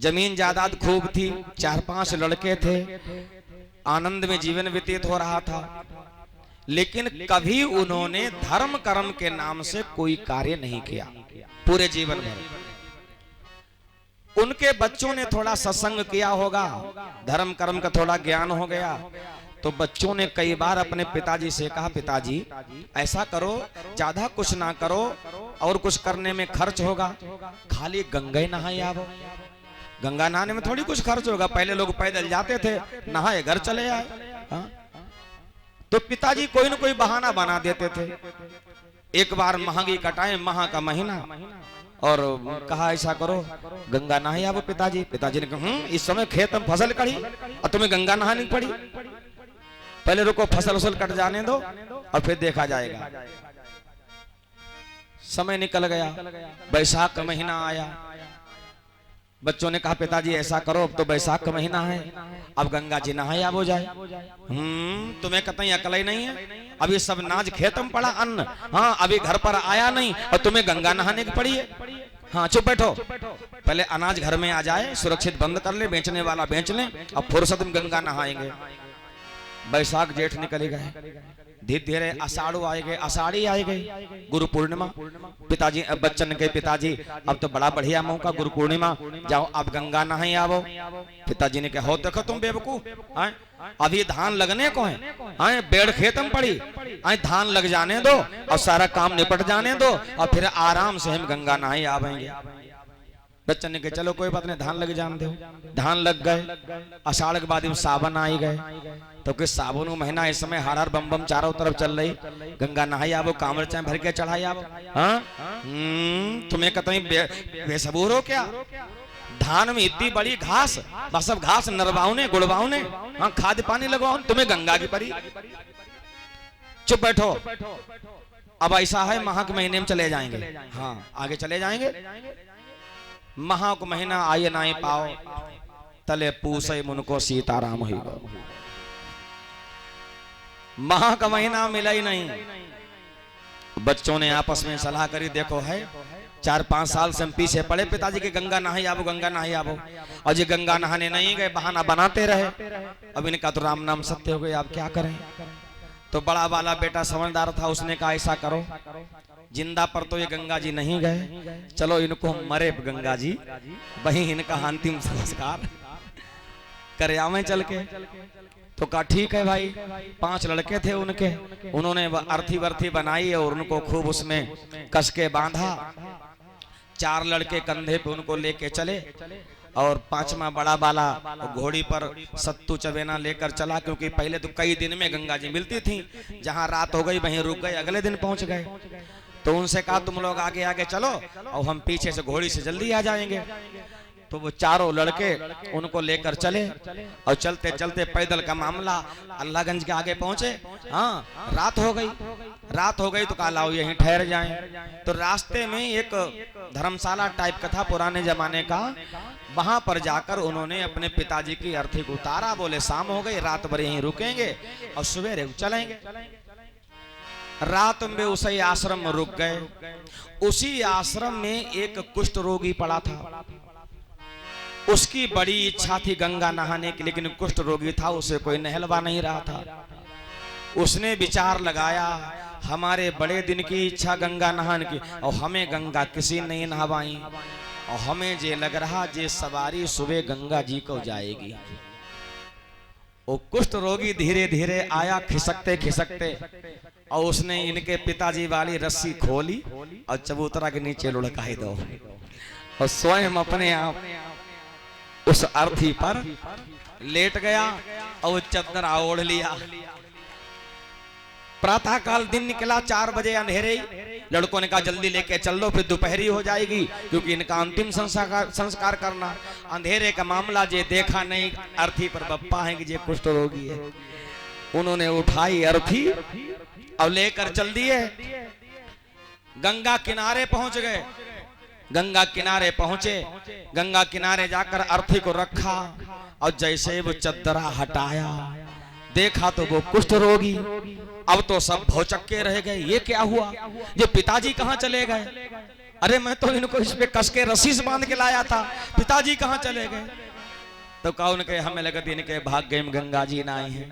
जमीन जायदाद खूब थी, 4-5 लड़के थे, आनंद में जीवन व्यतीत हो रहा था। लेकिन कभी उन्होंने धर्म कर्म के नाम से कोई कार्य नहीं किया पूरे जीवन भर। उनके बच्चों ने थोड़ा सत्संग किया होगा, धर्म कर्म का थोड़ा ज्ञान हो गया, तो बच्चों ने कई बार अपने पिताजी से कहा, पिताजी ऐसा करो, ज्यादा कुछ ना करो और कुछ करने में खर्च होगा, खाली गंगा नहाए आओ। गंगा नहाने में थोड़ी कुछ खर्च होगा, पहले लोग पैदल जाते थे, नहाए घर चले आए। हाँ? तो पिताजी कोई न कोई बहाना बना देते थे। एक बार महंगी का टाइम, महा का महीना, और कहा ऐसा करो गंगा नहाए आओ पिताजी। पिताजी ने कहा इस समय खेत में फसल कड़ी और तुम्हें गंगा नहानी पड़ी, पहले रुको फसल उसल कट जाने दो और फिर देखा जाएगा। समय निकल गया, बैसाख का महीना आया। बच्चों ने कहा पिताजी ऐसा करो, अब तो बैसाख का महीना है, अब गंगा जी नहाए आप हो जाए। तुम्हें कतई अकल ही नहीं है, अभी सब नाज खेत में पड़ा अन्न, हाँ अभी घर पर आया नहीं और तुम्हें गंगा नहाने की पड़ी है। हाँ चुप बैठो, पहले अनाज घर में आ जाए, सुरक्षित बंद कर ले, बेचने वाला बेच ले, अब फुर्सत में गंगा नहाएंगे। बैसाख जेठ निकल गए, धीरे धीरे आषाढ़ आए गए, आषाढ़ी आए गए, गुरु पूर्णिमा। पिताजी बच्चन के पिताजी अब तो बड़ा बढ़िया मौका, गुरु पूर्णिमा, जाओ आप गंगा नहाए आओ। पिताजी ने कहा हो देखो तुम बेवकूफ, अभी धान लगने को है, बेड़ खेत में पड़ी, धान लग जाने दो और सारा काम निपट जाने दो और फिर आराम से हम गंगा नहाए आवेंगे। बच्चन ने कहा चलो कोई बात नहीं, धान लग जान दो। धान लग गए, आषाढ़ के बाद सावन आई गए, तो कि सावन महीना इस समय हर हर बम बम चारों तरफ चल रही, गंगा नहाई आवो, कांवड़ चाय भर के चढ़ाई आवो। हाँ तुम्हें कतई बेसबूर हो क्या? धान में इतनी बड़ी घास, बस सब घास नरवाओ ने गुड़वाओ ने, हाँ खाद पानी लगवाओ, तुम्हें गंगा की परी। चुप बैठो, अब ऐसा है महा के महीने में चले जाएंगे, हाँ आगे चले जाएंगे। महा को महीना आए ना पाओ, तले पूसे मुनको सीताराम ही गो। महा का महीना मिला ही नहीं। बच्चों ने आपस में सलाह करी, देखो है 4-5 साल से हम पीछे पड़े पिताजी के गंगा नहाई आबो, गंगा नहाई आबो, और ये गंगा नहाने नहीं गए, बहाना बनाते रहे। अब इनका तो राम नाम सत्य हो गए, आप क्या करें। तो बड़ा वाला बेटा समझदार था, उसने कहा ऐसा करो, जिंदा पर तो ये गंगा जी नहीं गए, चलो इनको मरे गंगा जी, वही इनका अंतिम संस्कार कर आवे चल के। तो कहा ठीक है भाई, 5 लड़के थे उनके, उन्होंने अर्थी वर्थी बनाई और उनको खूब उसमें कस के बांधा। 4 लड़के कंधे पे उनको लेके चले और 5वां बड़ा वाला घोड़ी पर सत्तू चवेना लेकर चला, क्योंकि पहले तो कई दिन में गंगा जी मिलती थी, जहां रात हो गई वहीं रुक गए, अगले दिन पहुंच गए। तो उनसे कहा तुम लोग आगे आगे चलो और हम पीछे से घोड़ी से जल्दी आ जाएंगे। तो वो चारों लड़के उनको लेकर चले और चलते चलते पैदल का मामला अल्लाहगंज के आगे पहुंचे। हाँ रात हो गई तो कहा लाओ यहीं ठहर जाएं। तो रास्ते में एक धर्मशाला टाइप का था पुराने जमाने का, वहां पर जाकर उन्होंने अपने पिताजी की अर्थी को उतारा, बोले शाम हो गई, रात भर यहीं रुकेंगे और सवेरे चलेंगे। रात में उसी आश्रम में रुक गए। उसी आश्रम में एक कुष्ठ रोगी पड़ा था, उसकी बड़ी इच्छा थी गंगा नहाने की, लेकिन कुष्ठ रोगी था, उसे कोई नहलवा नहीं रहा था। उसने विचार लगाया हमारे बड़े दिन की इच्छा गंगा नहाने की और हमें गंगा किसी नहीं नहवाई, और हमें जे लग रहा जे सवारी सुबह गंगा जी को जाएगी। वो कुष्ठ रोगी धीरे धीरे आया खिसकते खिसकते, और उसने इनके पिताजी वाली रस्सी खोली और चबूतरा के नीचे लुढ़काई दो, और स्वयं अपने आप उस अर्थी पर लेट गया और चद्दर ओढ़ लिया। प्रातः काल दिन निकला, 4 बजे अंधेरे। लड़कों ने कहा जल्दी लेके चल लो, फिर दोपहरी हो जाएगी, क्योंकि इनका अंतिम संस्कार करना। अंधेरे का मामला जे देखा नहीं, अर्थी पर बप्पा है कि जे कुष्ठ रोगी है। उन्होंने उठाई अर्थी और लेकर चल दिए। गंगा किनारे पहुंच गए। गंगा किनारे पहुंचे, गंगा किनारे जाकर अर्थी को रखा और जैसे वो चद्दरा हटाया, देखा तो वो कुष्ठ रोगी। अब तो सब भौचक्के रह गए, ये क्या हुआ, ये पिताजी कहां चले गए। अरे मैं तो इनको इस पे कस के रस्सी से बांध के लाया था, पिताजी कहाँ चले गए? तो कहा उनके हमें लगा इनके भाग्य में गंगा जी ना आए हैं।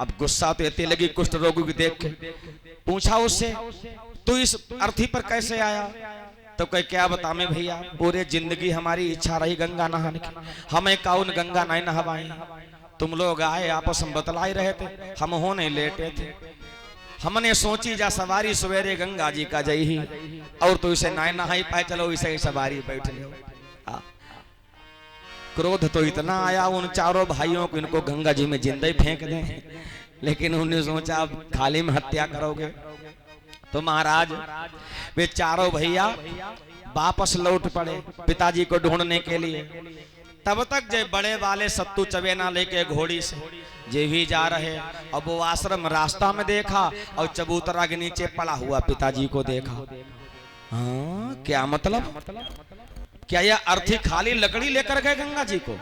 अब गुस्सा तो इतनी लगी कुष्ठ रोगी को देख के, पूछा उससे तू इस अर्थी पर कैसे आया? तो कहे क्या बता मैं भैया, पूरे जिंदगी हमारी इच्छा रही गंगा नहाने की, हमें काउन गंगा नहीं नहवाई। तुम लोग आए आपस में बतला ही रहे थे, हम हो नहीं लेटे थे, हमने सोची जा सवारी सवेरे गंगा जी का जई ही, और तो इसे ना नहाई पाए, चलो इसे ही सवारी बैठ लो। क्रोध तो इतना आया उन चारों भाइयों को, इनको गंगा जी में जिंदा ही फेंक दें, लेकिन उन्होंने सोचा अब खाली में हत्या करोगे। तो महाराज वे चारों भैया वापस लौट पड़े पिताजी को ढूंढने के लिए। तब तक जे बड़े वाले सत्तू चबेना लेके घोड़ी से जे भी जा रहे, अब वो आश्रम रास्ता में देखा और चबूतरा के नीचे पड़ा हुआ पिताजी को देखा। हाँ क्या मतलब, क्या यह अर्थी खाली लकड़ी लेकर गए गंगा जी को,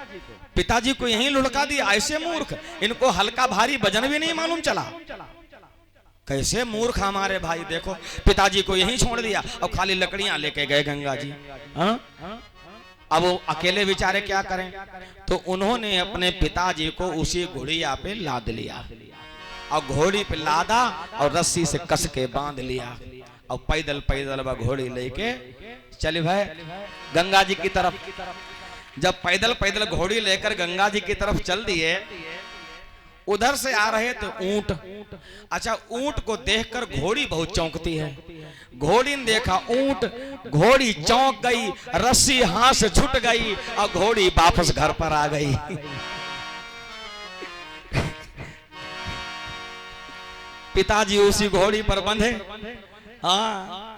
पिताजी को यहीं लुढ़का दिया? ऐसे मूर्ख, इनको हल्का भारी वजन भी नहीं मालूम चला। कैसे मूर्ख हमारे भाई, देखो पिताजी को यहीं छोड़ दिया और खाली लकड़ियां लेके गए गंगा जी। हाँ? अब वो अकेले बेचारे क्या करें? तो उन्होंने अपने पिताजी को उसी घोड़िया पे लाद लिया और घोड़ी पे लादा और रस्सी से कस के बांध लिया और पैदल पैदल वह घोड़ी लेके चले भाई गंगा जी की तरफ। जब पैदल पैदल घोड़ी लेकर गंगा जी की तरफ चल दिए, उधर से आ रहे तो ऊंट। अच्छा, ऊंट को देखकर घोड़ी बहुत चौंकती है। घोड़ी ने देखा ऊंट, घोड़ी चौंक गई, रस्सी हाथ से छूट गई और घोड़ी वापस घर पर आ गई। पिताजी उसी घोड़ी पर बंधे। हाँ,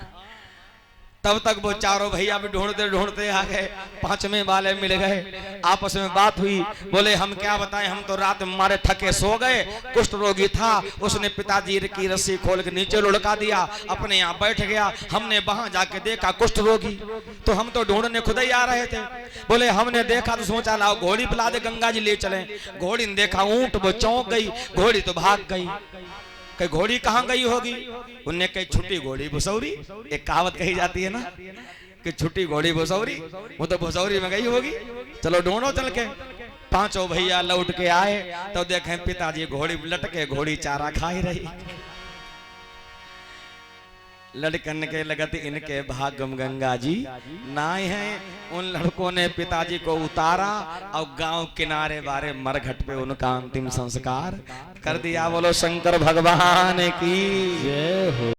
तब तक वो चारों भैया भी ढूंढते ढूंढते आ गए, पांचवें वाले मिल गए, आपस में बात हुई। बोले हम क्या बताएं, हम तो रात में हमारे थके सो गए, कुष्ठ रोगी था, उसने पिताजी की रस्सी खोल के नीचे लुढ़का दिया, अपने यहाँ बैठ गया, हमने वहां जाके देखा कुष्ठ रोगी, तो हम तो ढूंढने खुद ही आ रहे थे। बोले हमने देखा तो सोचा लाओ घोड़ी पिला दे, गंगा जी ले चले। घोड़ी ने देखा ऊंट, वो चौंक गई, घोड़ी तो भाग गई। कहीं घोड़ी कहाँ गई होगी? उनने कही छुट्टी घोड़ी भुसौरी, एक कहावत कही जाती है ना कि छुट्टी घोड़ी भुसौरी, वो तो भुसौरी में गई होगी। चलो ढूंढो चल के। पांचों भैया लौट के आए तो देखें पिताजी घोड़ी लटके, घोड़ी चारा खा ही रही। लड़कन के लगत इनके भागम गंगा जी नाय हैं। उन लड़कों ने पिताजी को उतारा और गांव किनारे बारे मरघट पे उनका अंतिम संस्कार कर दिया। बोलो शंकर भगवान की जय हो।